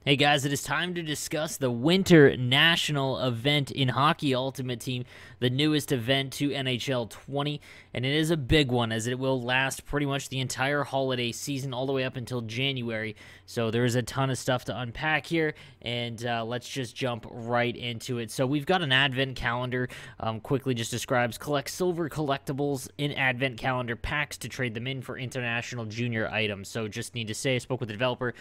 Hey guys, it is time to discuss the Winter National event in Hockey Ultimate Team, the newest event to NHL 20, and it is a big one as it will last pretty much the entire holiday season all the way up until January. So there is a ton of stuff to unpack here, and let's just jump right into it. So we've got an advent calendar, quickly just describes collect silver collectibles in advent calendar packs to trade them in for international junior items. So just need to say, I spoke with the developer.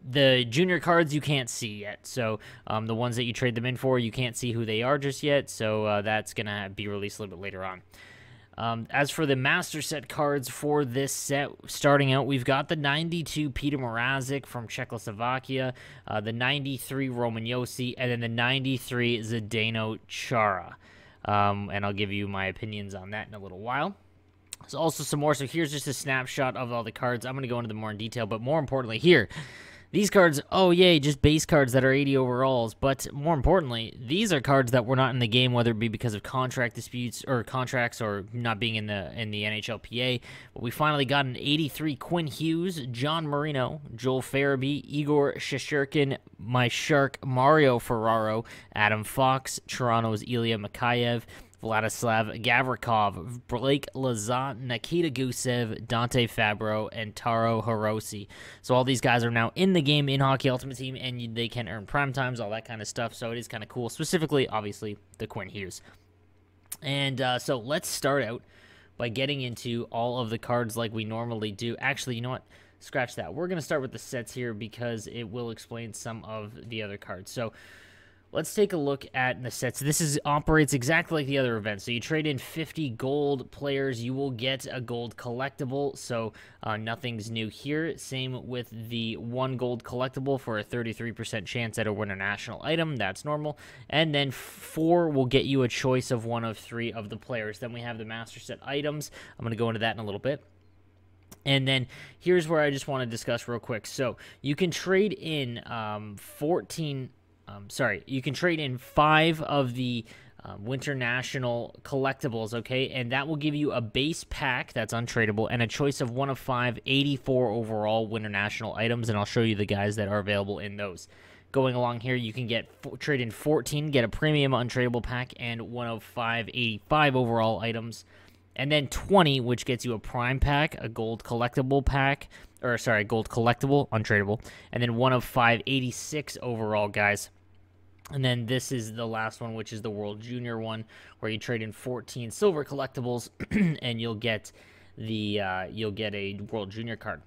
The junior cards you can't see yet, so the ones that you trade them in for, you can't see who they are just yet, so that's going to be released a little bit later on. As for the master set cards for this set, starting out, we've got the 92 Peter Mrazek from Czechoslovakia, the 93 Roman Josi, and then the 93 Zdeno Chara. And I'll give you my opinions on that in a little while. There's also some more, so here's just a snapshot of all the cards. I'm going to go into them more in detail, but more importantly here, these cards, oh yay, just base cards that are 80 overalls, but more importantly, these are cards that were not in the game, whether it be because of contract disputes or contracts or not being in the NHLPA. But we finally got an 83 Quinn Hughes, John Marino, Joel Farabee, Igor Shesterkin, my Shark, Mario Ferraro, Adam Fox, Toronto's Ilya Mikheyev, Vladislav Gavrikov, Blake Lazat, Nikita Gusev, Dante Fabro, and Taro Hirose. So all these guys are now in the game in Hockey Ultimate Team, and they can earn prime times, all that kind of stuff. So it is kind of cool, specifically, obviously, the Quinn Hughes. And so let's start out by getting into all of the cards like we normally do. Actually, you know what? Scratch that. We're going to start with the sets here because it will explain some of the other cards. So let's take a look at the sets. This operates exactly like the other events. So you trade in 50 gold players, you will get a gold collectible. So nothing's new here. Same with the 1 gold collectible for a 33% chance at a winter national item. That's normal. And then 4 will get you a choice of 1 of 3 of the players. Then we have the master set items. I'm going to go into that in a little bit. And then here's where I just want to discuss real quick. So you can trade in you can trade in 5 of the Winter National collectibles, okay? And that will give you a base pack that's untradeable and a choice of 1 of 5 84 overall Winter National items, and I'll show you the guys that are available in those. Going along here, you can trade in 14, get a premium untradeable pack, and 1 of 5 85 overall items. And then 20, which gets you a prime pack, a gold collectible pack, or sorry, gold collectible, untradeable, and then 1 of 5 86 overall, guys. And then this is the last one, which is the World Junior one, where you trade in 14 silver collectibles, and you'll get a World Junior card.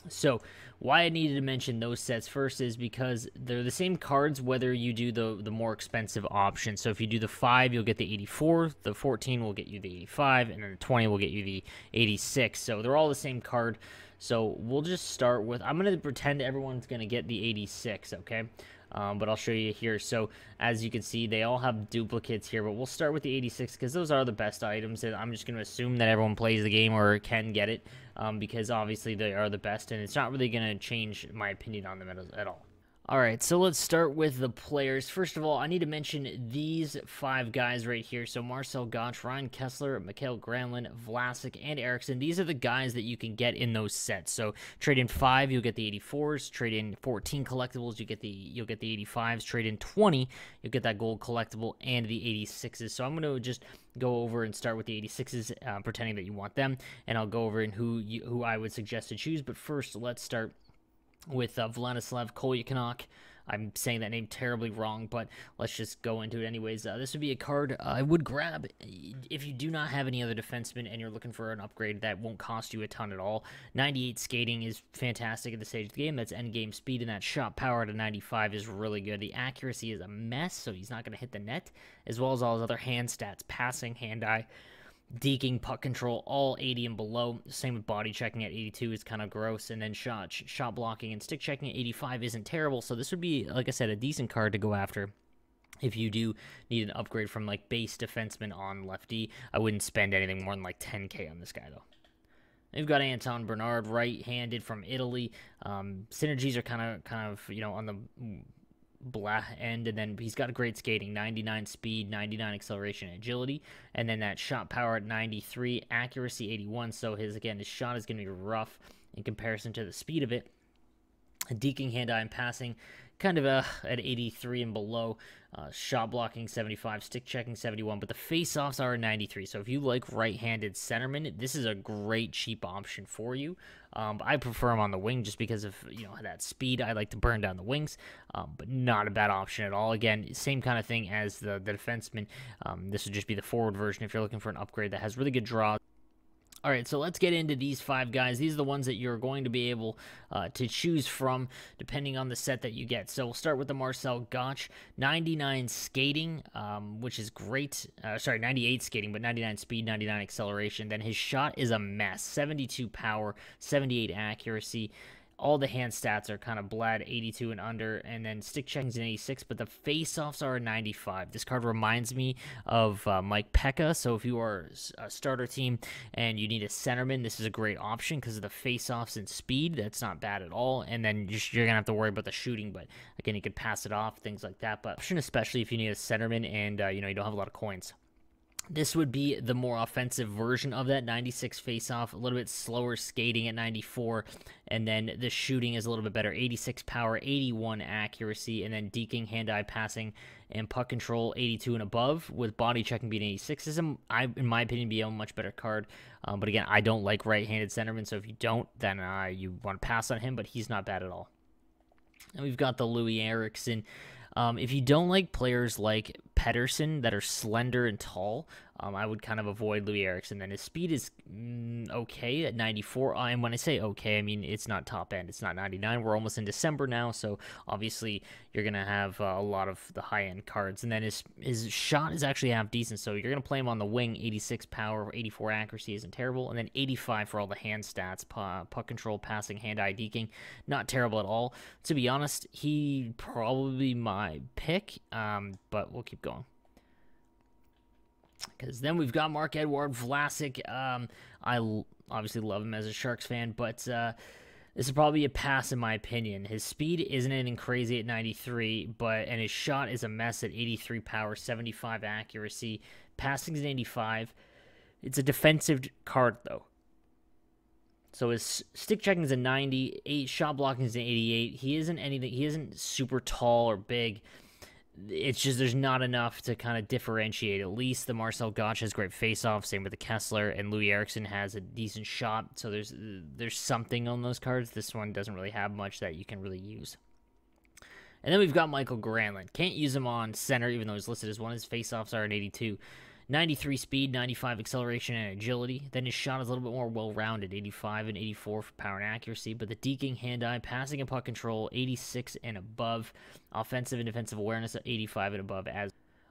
So why I needed to mention those sets first is because they're the same cards whether you do the more expensive option. So if you do the 5, you'll get the 84, the 14 will get you the 85, and then the 20 will get you the 86. So they're all the same card. So we'll just start with, I'm going to pretend everyone's going to get the 86, okay? But I'll show you here. So as you can see, they all have duplicates here, but we'll start with the 86 because those are the best items, and I'm just going to assume that everyone plays the game or can get it because obviously they are the best, and it's not really going to change my opinion on them at all. All right, so let's start with the players. First of all, I need to mention these 5 guys right here. So Marcel Gottsch, Ryan Kessler, Mikael Granlund, Vlasic, and Eriksson. These are the guys that you can get in those sets. So trade in 5, you'll get the 84s. Trade in 14 collectibles, you'll get the 85s. Trade in 20, you'll get that gold collectible and the 86s. So I'm going to just go over and start with the 86s, pretending that you want them, and I'll go over and who I would suggest to choose. But first, let's start with Vladislav Kolyakov. I'm saying that name terribly wrong, but let's just go into it anyways. This would be a card I would grab if you do not have any other defensemen and you're looking for an upgrade that won't cost you a ton at all. 98 skating is fantastic at this stage of the game. That's endgame speed, and that shot power to 95 is really good. The accuracy is a mess, so he's not going to hit the net, as well as all his other hand stats, passing, hand-eye, deking, puck control, all 80 and below. Same with body checking at 82 is kind of gross, and then shot blocking and stick checking at 85 isn't terrible. So this would be, like I said, a decent card to go after if you do need an upgrade from like base defenseman on lefty. I wouldn't spend anything more than like 10K on this guy though. We've got Anton Bernard, right-handed from Italy. Synergies are kind of on the blah end, and then he's got a great skating, 99 speed, 99 acceleration, agility, and then that shot power at 93, accuracy 81. So his shot is going to be rough in comparison to the speed of it. Deking, hand-eye, and passing, kind of at 83 and below. Shot blocking 75, stick checking 71, but the face-offs are 93. So if you like right-handed centerman, this is a great cheap option for you. But I prefer him on the wing just because of that speed. I like to burn down the wings, but not a bad option at all. Again, same kind of thing as the defenseman. This would just be the forward version if you're looking for an upgrade that has really good draw. All right, so let's get into these 5 guys. These are the ones that you're going to be able to choose from depending on the set that you get. So we'll start with the Marcel Goc, 99 skating, which is great. Sorry, 98 skating, but 99 speed, 99 acceleration. Then his shot is a mess, 72 power, 78 accuracy. All the hand stats are kind of bled, 82 and under, and then stick checking's an 86, but the face-offs are a 95. This card reminds me of Mike Pekka, so if you are a starter team and you need a centerman, this is a great option because of the face-offs and speed. That's not bad at all, and then you're going to have to worry about the shooting, but again, you could pass it off, things like that, but especially if you need a centerman and you don't have a lot of coins. This would be the more offensive version of that, 96 face-off, a little bit slower skating at 94, and then the shooting is a little bit better, 86 power, 81 accuracy, and then deking, hand-eye passing, and puck control 82 and above, with body checking being 86. This is, in my opinion, be a much better card, but again, I don't like right-handed centerman, so if you don't, then you want to pass on him, but he's not bad at all. And we've got the Loui Eriksson. If you don't like players like Pettersson that are slender and tall, I would kind of avoid Loui Eriksson. Then his speed is okay at 94. And when I say okay, I mean it's not top end. It's not 99. We're almost in December now, so obviously you're going to have a lot of the high-end cards. And then his shot is actually half decent, so you're going to play him on the wing. 86 power, 84 accuracy isn't terrible. And then 85 for all the hand stats, puck control, passing, hand-eye, deking. Not terrible at all. To be honest, he probably my pick, but we'll keep going. Because then we've got Marc-Edouard Vlasic. I obviously love him as a Sharks fan, but this is probably a pass in my opinion. His speed isn't anything crazy at 93, and his shot is a mess at 83 power, 75 accuracy. Passing is 85. It's a defensive card, though. So his stick checking is a 90, shot blocking is an 88. He isn't super tall or big. It's just there's not enough to kind of differentiate. At least the Marcel Goc has great face-off, same with the Kessler, and Loui Eriksson has a decent shot, so there's something on those cards. This one doesn't really have much that you can really use. And then we've got Mikael Granlund. Can't use him on center, even though he's listed as one. His face-offs are an 82. 93 speed, 95 acceleration and agility. Then his shot is a little bit more well-rounded, 85 and 84 for power and accuracy. But the deking, hand-eye, passing and puck control, 86 and above. Offensive and defensive awareness, 85 and above.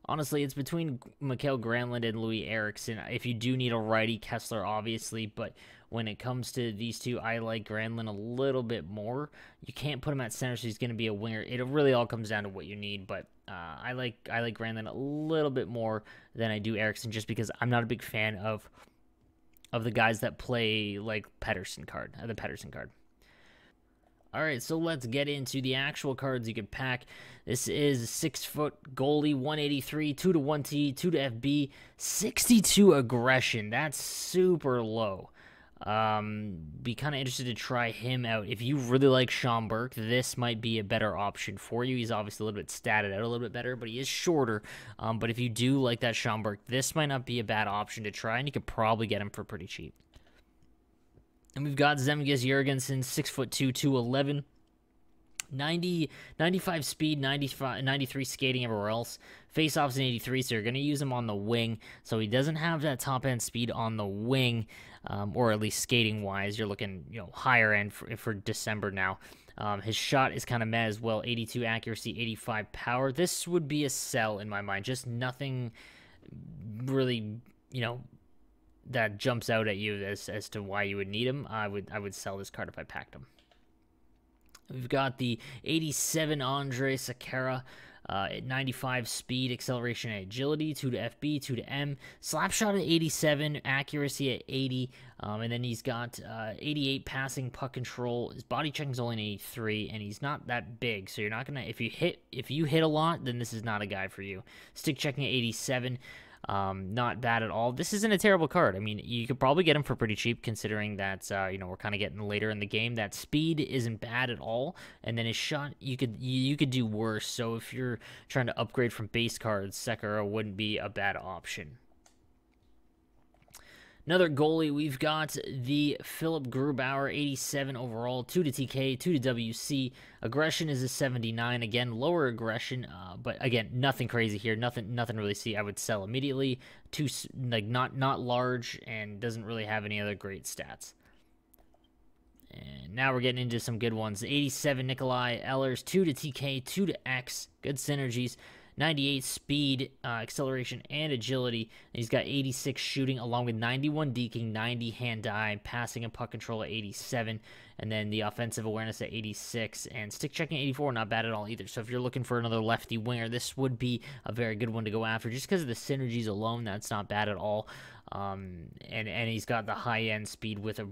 Honestly, it's between Mikael Granlund and Loui Eriksson. If you do need a righty, Kessler, obviously. But when it comes to these two, I like Granlund a little bit more. You can't put him at center, so he's going to be a winger. It really all comes down to what you need. But I like Granlund a little bit more than I do Eriksson, just because I'm not a big fan of the guys that play like the Pettersson card. All right, so let's get into the actual cards you can pack. This is 6-foot goalie, 183, 2-1T, 2-FB, 62 aggression. That's super low. Be kind of interested to try him out. If you really like Sean Burke, this might be a better option for you. He's obviously a little bit statted out a little bit better, but he is shorter. But if you do like that Sean Burke, this might not be a bad option to try, and you could probably get him for pretty cheap. And we've got Zemgus Girgensson, 6'2", 211, 95 speed, 93 skating everywhere else. Face-offs in 83, so you're going to use him on the wing. So he doesn't have that top-end speed on the wing, or at least skating-wise. You're looking, higher end for December now. His shot is kind of meh as well, 82 accuracy, 85 power. This would be a sell in my mind. Just nothing really, that jumps out at you as to why you would need him. I would sell this card if I packed him. We've got the 87 Andre Sekera, at 95 speed, acceleration, and agility, 2-FB, 2-M, slap shot at 87, accuracy at 80, and then he's got 88 passing, puck control. His body checking is only an 83, and he's not that big, so you're not gonna if you hit a lot, then this is not a guy for you. Stick checking at 87. Not bad at all. This isn't a terrible card. I mean, you could probably get him for pretty cheap, considering that we're kind of getting later in the game. That speed isn't bad at all, and then his shot you could do worse. So if you're trying to upgrade from base cards, Sekera wouldn't be a bad option. Another goalie, we've got the Philip Grubauer, 87 overall, 2 to TK, 2 to WC. Aggression is a 79. Again, lower aggression, but again, nothing crazy here. Nothing really see. I would sell immediately. Not large, and doesn't really have any other great stats. And now we're getting into some good ones. 87 Nikolai Ehlers, 2 to TK, 2 to X. Good synergies. 98 speed, acceleration, and agility. And he's got 86 shooting, along with 91 deking, 90 hand-eye, passing and puck control at 87, and then the offensive awareness at 86, and stick checking 84, not bad at all either. So if you're looking for another lefty winger, this would be a very good one to go after. Just because of the synergies alone, that's not bad at all. And he's got the high-end speed with a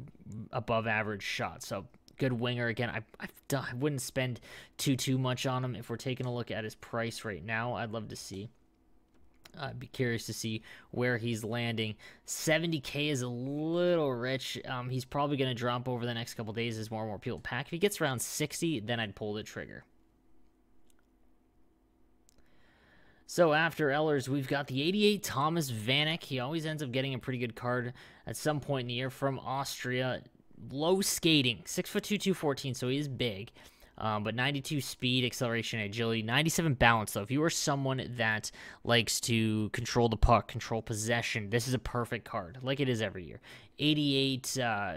above-average shot, so good winger. Again, I wouldn't spend too much on him. If we're taking a look at his price right now, I'd love to see. I'd be curious to see where he's landing. 70K is a little rich. He's probably going to drop over the next couple days as more and more people pack. If he gets around 60, then I'd pull the trigger. So after Ehlers, we've got the 88 Thomas Vanek. He always ends up getting a pretty good card at some point in the year from Austria. Low skating, 6'2", 214, so he is big. But 92 speed, acceleration, agility, 97 balance, though. If you are someone that likes to control the puck, control possession, this is a perfect card, like it is every year. 88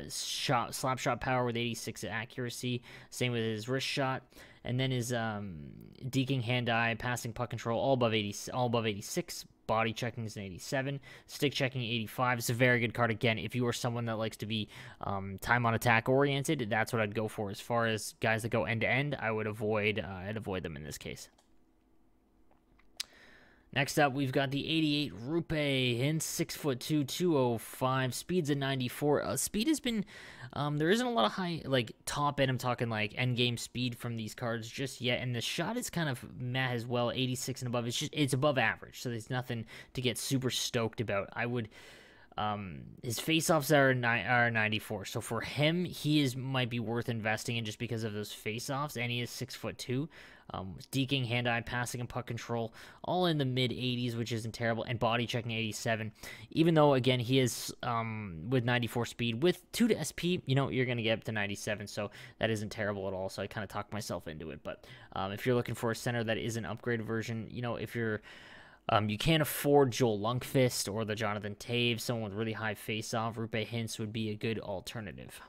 slap shot power with 86 accuracy, same with his wrist shot. And then his deking, hand-eye, passing, puck control, all above 86. Body checking is an 87. Stick checking 85. It's a very good card. Again, if you are someone that likes to be time on attack oriented, that's what I'd go for. As far as guys that go end to end, I would avoid them in this case. Next up, we've got the 88 Rupe in 6'2", 205. Speed's a 94. Speed has been, there isn't a lot of high, like, top end. I'm talking, like, end game speed from these cards just yet. And the shot is kind of meh as well, 86 and above. It's above average, so there's nothing to get super stoked about. I would, his faceoffs are 94. So for him, might be worth investing in just because of those faceoffs. And he is 6'2". Deking, hand-eye, passing, and puck control, all in the mid-80s, which isn't terrible, and body checking 87. Even though, again, he is with 94 speed, with 2 to SP, you're going to get up to 97, so that isn't terrible at all, so I kind of talked myself into it. But if you're looking for a center that is an upgraded version, if you're you can't afford Joel Lundqvist or the Jonathan Toews, someone with really high face-off, Rupe Hintz would be a good alternative.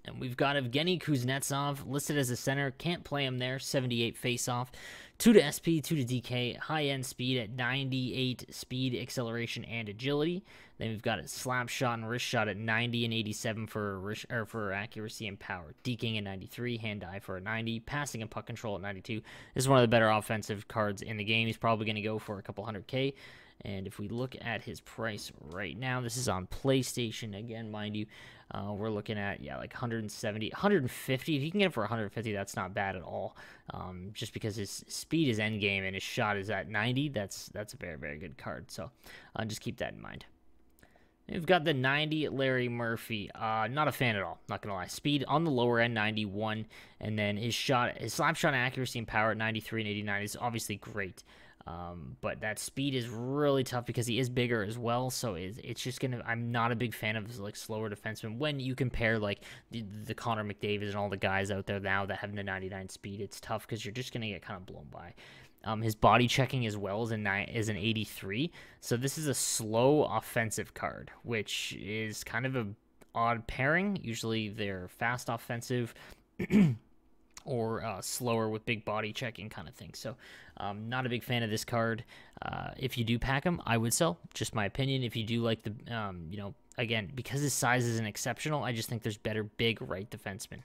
And we've got Evgeny Kuznetsov listed as a center. Can't play him there. 78 face-off. 2 to SP, 2 to DK. High-end speed at 98 speed, acceleration, and agility. Then we've got a slap shot and wrist shot at 90 and 87 for accuracy and power. Deking at 93. Hand-eye for a 90. Passing and puck control at 92. This is one of the better offensive cards in the game. He's probably going to go for a couple $100K. And if we look at his price right now, this is on PlayStation again, mind you. We're looking at, like 170, 150. If you can get it for 150, that's not bad at all. Just because his speed is endgame and his shot is at 90, that's a very, very good card. So just keep that in mind. We've got the 90 Larry Murphy. Not a fan at all, not going to lie. Speed on the lower end, 91. And then his slap shot accuracy and power at 93 and 89 is obviously great. But that speed is really tough because he is bigger as well, so it's just I'm not a big fan of like slower defensemen. When you compare like the Connor McDavid and all the guys out there now that have the 99 speed, it's tough because you're just gonna get kind of blown by. His body checking as well is an 83, so this is a slow offensive card, which is kind of a odd pairing. Usually they're fast offensive. Or slower with big body checking kind of thing. So not a big fan of this card. If you do pack him, I would sell. Just my opinion. If you do like the, again, because his size isn't exceptional, I just think there's better big right defensemen.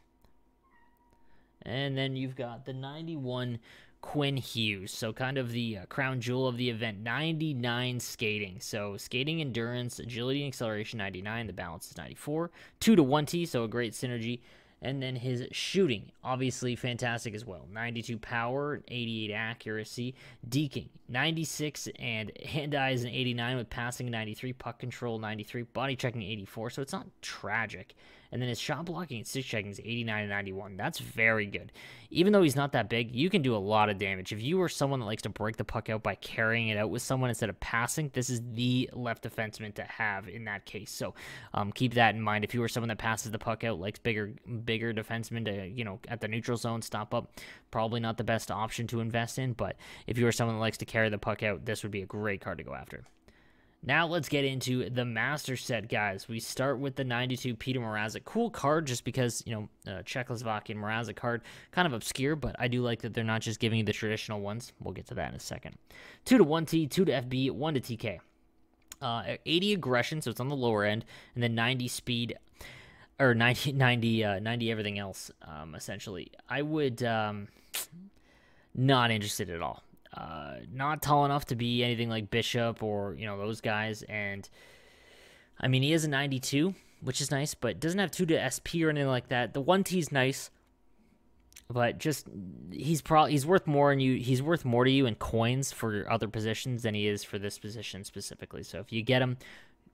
And then you've got the 91 Quinn Hughes. So kind of the crown jewel of the event. 99 skating. So skating, endurance, agility, and acceleration, 99. The balance is 94. 2 to 1T, so a great synergy. And then his shooting, obviously fantastic as well. 92 power, 88 accuracy. Deking, 96, and hand-eye is an 89 with passing 93, puck control 93, body checking 84, so it's not tragic. And then his shot blocking and stick checking is 89 and 91. That's very good. Even though he's not that big, you can do a lot of damage. If you are someone that likes to break the puck out by carrying it out with someone instead of passing, this is the left defenseman to have in that case. So keep that in mind. If you are someone that passes the puck out, likes bigger defensemen to, at the neutral zone, stop up, probably not the best option to invest in. But if you are someone that likes to carry the puck out, this would be a great card to go after. Now let's get into the master set, guys. We start with the 92 Peter Mrazek. Cool card just because, Czechoslovakian Mrazek card. Kind of obscure, but I do like that they're not just giving you the traditional ones. We'll get to that in a second. 2 to 1T, 2 to FB, 1 to TK. 80 aggression, so it's on the lower end, and then 90 speed, or 90 everything else, essentially. I would, not interested at all. Not tall enough to be anything like Bishop or, those guys. And, I mean, he is a 92, which is nice, but doesn't have 2 to SP or anything like that. The 1T is nice, but just, he's worth more he's worth more to you in coins for other positions than he is for this position specifically. So if you get him,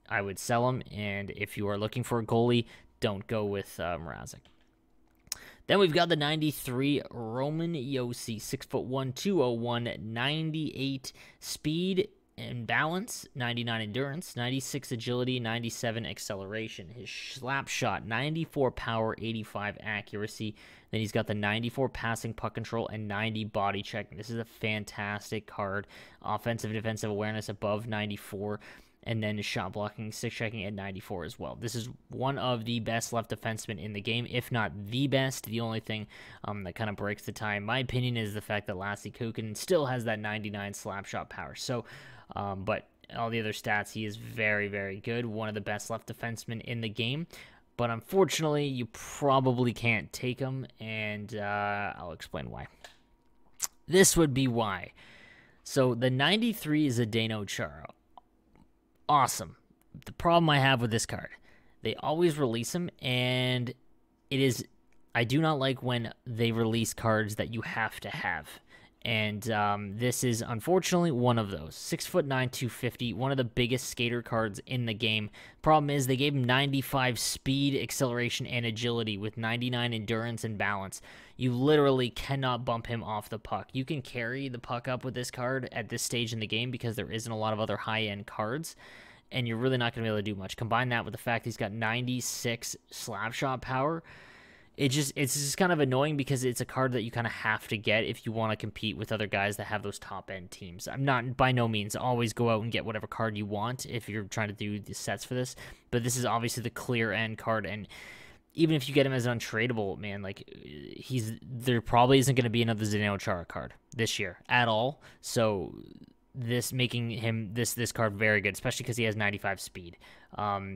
I would sell him. And if you are looking for a goalie, don't go with Mrazek. Then we've got the 93 Roman Josi, 6'1", 201, 98 speed and balance, 99 endurance, 96 agility, 97 acceleration. His slap shot, 94 power, 85 accuracy. Then he's got the 94 passing, puck control, and 90 body checking. This is a fantastic card. Offensive and defensive awareness above 94. And then shot blocking, stick checking at 94 as well. This is one of the best left defensemen in the game, if not the best. The only thing that kind of breaks the tie, in my opinion, is the fact that Lassi Kukin still has that 99 slap shot power. So, but all the other stats, he is very, very good. One of the best left defensemen in the game. But unfortunately, you probably can't take him, and I'll explain why. This would be why. So the 93 is a Zdeno Chara. Awesome. The problem I have with this card, they always release them, and I do not like when they release cards that you have to have. And this is unfortunately one of those. 6'9", 250, one of the biggest skater cards in the game. Problem is they gave him 95 speed, acceleration, and agility with 99 endurance and balance. You literally cannot bump him off the puck. You can carry the puck up with this card at this stage in the game because there isn't a lot of other high-end cards, and you're really not going to be able to do much. Combine that with the fact he's got 96 slap shot power. It's just kind of annoying because it's a card that you kind of have to get if you want to compete with other guys that have those top-end teams. I'm not, by no means, always go out and get whatever card you want if you're trying to do the sets for this, but this is obviously the clear end card, and even if you get him as untradeable, man, like, there probably isn't going to be another Zdeno Chara card this year at all, so this making him this card very good, especially because he has 95 speed.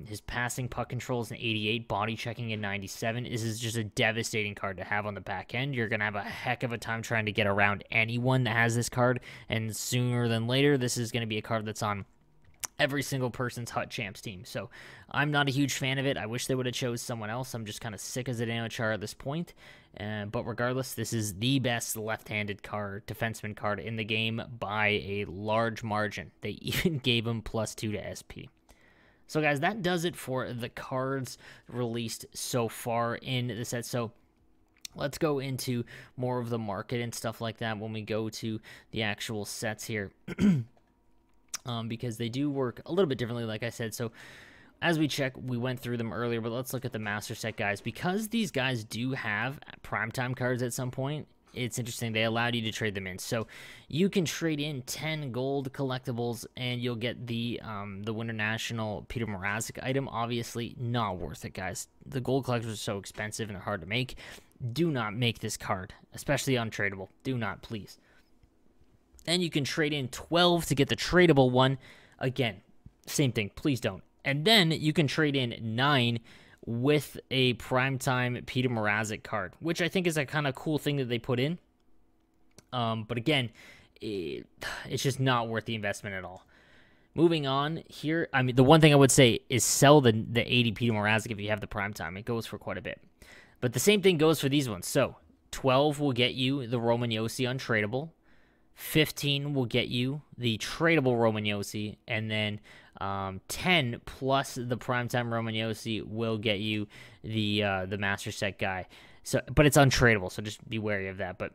His passing, puck control is an 88, body checking in 97. This is just a devastating card to have on the back end. You're going to have a heck of a time trying to get around anyone that has this card, and sooner than later, this is going to be a card that's on every single person's Hut Champs team. So I'm not a huge fan of it. I wish they would have chose someone else. I'm just kind of sick as a Zdeno Chara at this point. But regardless, this is the best left-handed defenseman card in the game by a large margin. They even gave him +2 to SP. So guys, that does it for the cards released so far in the set. So let's go into more of the market and stuff like that when we go to the actual sets here. Because they do work a little bit differently, like I said. So as we check, we went through them earlier, but let's look at the master set, guys. Because these guys do have primetime cards at some point, it's interesting. They allowed you to trade them in. So you can trade in 10 gold collectibles, and you'll get the Winter National Peter Mrazek item. Obviously, not worth it, guys. The gold collectibles are so expensive and they're hard to make. Do not make this card, especially untradeable. Do not, please. And you can trade in 12 to get the tradable one. Again, same thing. Please don't. And then you can trade in 9 with a primetime Peter Mrazek card, which I think is a kind of cool thing that they put in. But again, it's just not worth the investment at all. Moving on here, I mean, the one thing I would say is sell the 80 Peter Mrazek if you have the primetime. It goes for quite a bit. But the same thing goes for these ones. So 12 will get you the Roman Josi untradeable. 15 will get you the tradable Roman Josi, and then 10 plus the primetime Roman Josi will get you the master set guy. So, but it's untradeable, so just be wary of that. But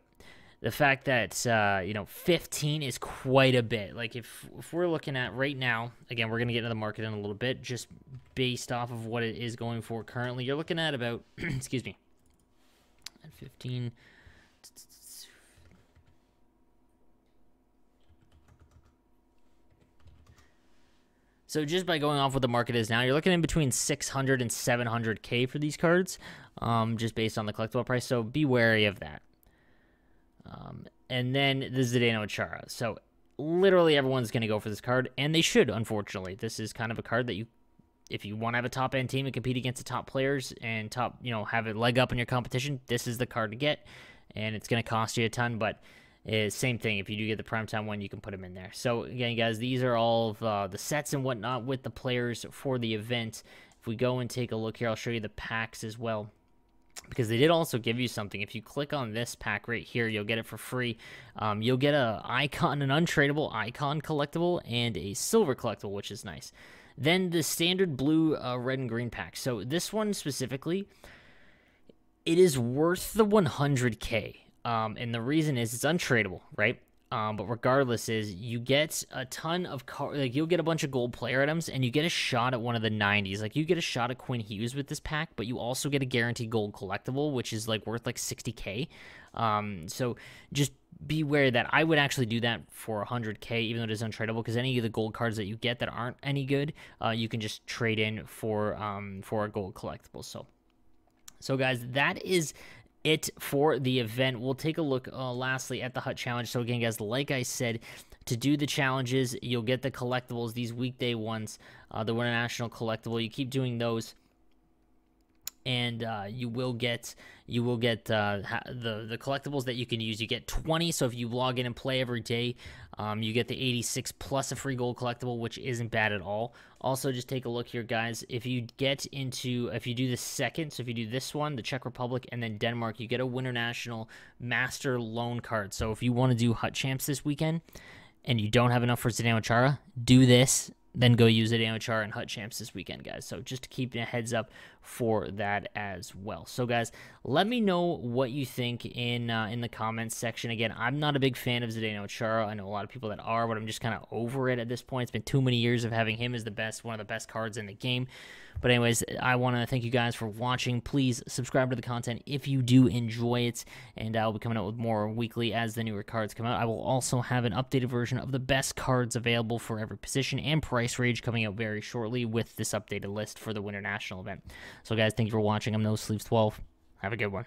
the fact that 15 is quite a bit. Like if we're looking at right now, again, we're gonna get into the market in a little bit, just based off of what it is going for currently. You're looking at about excuse me, at 15. So just by going off what the market is now, you're looking in between 600 and 700K for these cards, just based on the collectible price. So be wary of that. And then the Zdeno Chara. So literally everyone's going to go for this card, and they should, unfortunately. This is kind of a card that you, if you want to have a top-end team and compete against the top players and have a leg up in your competition, this is the card to get, and it's going to cost you a ton, but same thing. If you do get the primetime one, you can put them in there. So again, guys, these are all of the sets and whatnot with the players for the event. If we go and take a look here, I'll show you the packs as well, because they did also give you something. If you click on this pack right here, you'll get it for free. You'll get an untradeable icon collectible and a silver collectible, which is nice. Then the standard blue, red, and green pack. So this one specifically, it is worth the 100K. And the reason is it's untradeable, right? But regardless is you get a ton of you'll get a bunch of gold player items, and you get a shot at one of the 90s. Like you get a shot at Quinn Hughes with this pack, but you also get a guaranteed gold collectible, which is like worth like 60K. So just beware that I would actually do that for 100K, even though it is untradeable, because any of the gold cards that you get that aren't any good, you can just trade in for a gold collectible. So guys, that is it for the event. We'll take a look lastly at the Hut Challenge. So again, guys, like I said, to do the challenges, you'll get the collectibles, these weekday ones, the Winter National collectible. You keep doing those, and you will get the collectibles that you can use. You get 20, so if you log in and play every day, you get the 86 plus a free gold collectible, which isn't bad at all. Also, just take a look here, guys. If you do the second, so if you do this one, the Czech Republic, and then Denmark, you get a Winter National Master Loan card. So if you want to do Hut Champs this weekend, and you don't have enough for Zdeno Chara, do this, then go use Zdeno Chara and Hut Champs this weekend, guys. So just to keep a heads up for that as well. So, guys, let me know what you think in the comments section. Again, I'm not a big fan of Zdeno Chara. I know a lot of people that are, but I'm just kind of over it at this point. It's been too many years of having him as one of the best cards in the game. But anyways, I want to thank you guys for watching. Please subscribe to the content if you do enjoy it, and I'll be coming out with more weekly as the newer cards come out. I will also have an updated version of the best cards available for every position and price range coming out very shortly with this updated list for the Winter National event. So guys, thank you for watching. I'm NoSleeves12. Have a good one.